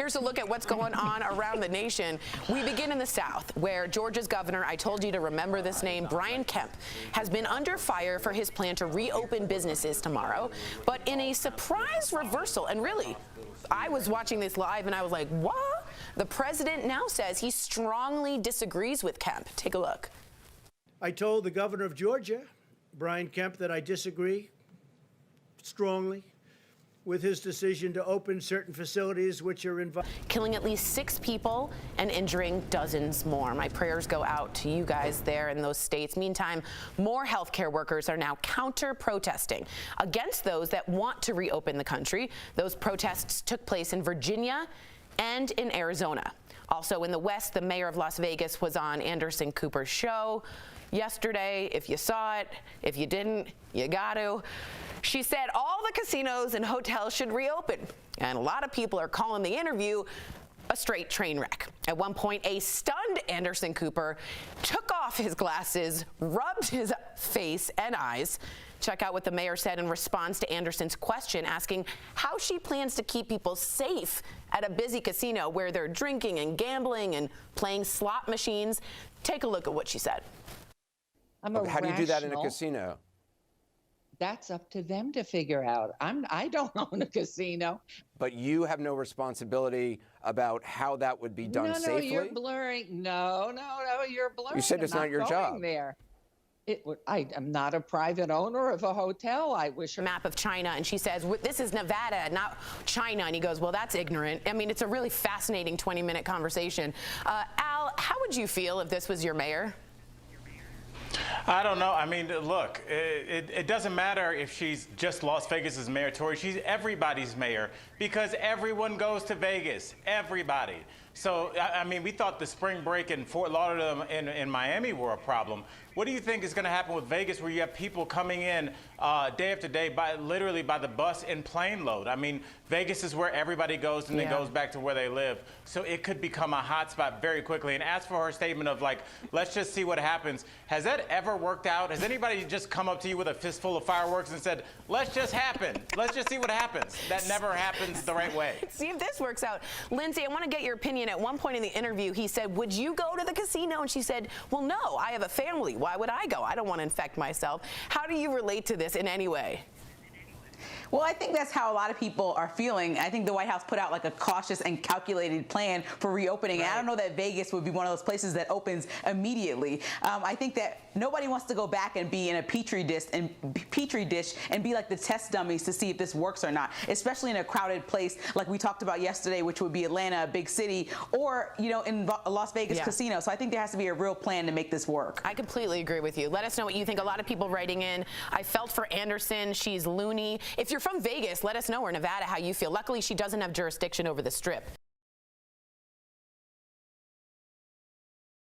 Here's a look at what's going on around the nation. We begin in the South, where Georgia's governor, I told you to remember this name, Brian Kemp, has been under fire for his plan to reopen businesses tomorrow, but in a surprise reversal. And really, I was watching this live and I was like, what? The president now says he strongly disagrees with Kemp. Take a look. I told the governor of Georgia, Brian Kemp, that I disagree strongly with his decision to open certain facilities which are involved. Killing at least 6 people and injuring dozens more. My prayers go out to you guys there in those states. Meantime, more healthcare workers are now counter-protesting against those that want to reopen the country. Those protests took place in Virginia and in Arizona. Also in the West, the mayor of Las Vegas was on Anderson Cooper's show yesterday. If you saw it, if you didn't, you got to. She said all the casinos and hotels should reopen. And a lot of people are calling the interview a straight train wreck. At one point, a stunned Anderson Cooper took off his glasses, rubbed his face and eyes. Check out what the mayor said in response to Anderson's question, asking how she plans to keep people safe at a busy casino where they're drinking and gambling and playing slot machines. Take a look at what she said. How do you do that in a casino? That's up to them to figure out. I don't own a casino. But you have no responsibility about how that would be done safely? No, you're blurring. No, you're blurring. You said it's not your job. There. I am not a private owner of a hotel. I wish. Map of China, and she says, this is Nevada, not China. And he goes, well, that's ignorant. I mean, it's a really fascinating 20-minute conversation. Al, how would you feel if this was your mayor? I don't know. I mean, look, it doesn't matter if she's just Las Vegas's mayor, Tori. She's everybody's mayor because everyone goes to Vegas. Everybody. So, I mean, we thought the spring break in Fort Lauderdale and Miami were a problem. What do you think is going to happen with Vegas, where you have people coming in day after day, literally by the bus and plane load? I mean, Vegas is where everybody goes and then goes back to where they live. So it could become a hot spot very quickly. And as for her statement of, like, let's just see what happens, has that ever worked out? Has anybody just come up to you with a fistful of fireworks and said, let's just happen? Let's just see what happens. That never happens the right way. See if this works out. Lindsay, I want to get your opinion. At one point in the interview, he said, would you go to the casino? And she said, well, no, I have a family. Why would I go? I don't want to infect myself. How do you relate to this in any way? Well, I think that's how a lot of people are feeling. I think the White House put out like a cautious and calculated plan for reopening. Right. And I don't know that Vegas would be one of those places that opens immediately. I think that nobody wants to go back and be in a petri dish and be like the test dummies to see if this works or not, especially in a crowded place like we talked about yesterday, which would be Atlanta, a big city, or, you know, in Las Vegas casino. So I think there has to be a real plan to make this work. I completely agree with you. Let us know what you think. A lot of people writing in, I felt for Anderson. She's loony. If you're from Vegas, let us know, or Nevada, how you feel. Luckily, she doesn't have jurisdiction over the Strip.